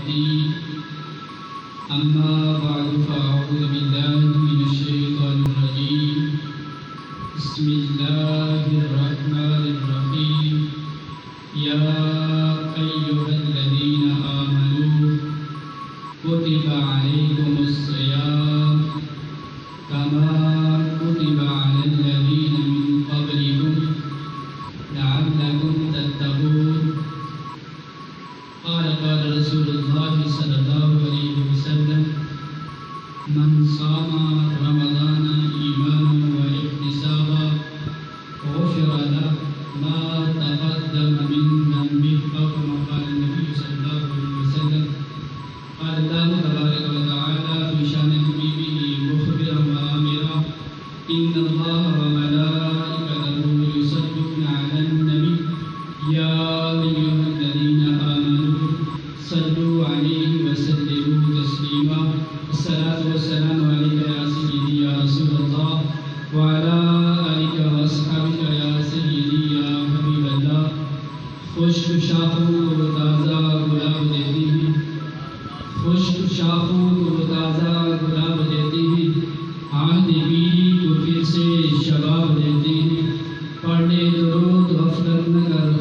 الدين أما بعد فأعوذ بالله من الشيطان الرجيم بسم الله الرحمن الرحيم يا أيها الذين آمنوا كتب عليكم الصيام كما كتب على الذين من قبلكم لعلكم تتقون قال رسول الله صلى الله عليه وسلم من صام رمضان إيمانا واحتسابا غفر له ما تقدم من ذنبه أو كما قال النبي صلى الله عليه وسلم. قال الله تبارك وتعالى في شأن حبيبه مخبرا وآمرا إن الله وملائكته يصلون على النبي يا أيها الذين آمنوا صلوا عليه وسلموا تسليما. الصلاة والسلام عليك يا سيدي يا رسول الله وعلى آلك وأصحابك يا سيدي يا حبیب اللہ. خشک شاخوں کو تازہ گلاب دیتی ہے، خشک شاخوں کو تازہ گلاب دیتی ہے، عہد پیری کو پھر سے شباب دیتی ہے. پڑھنے درود غفلت نہ کر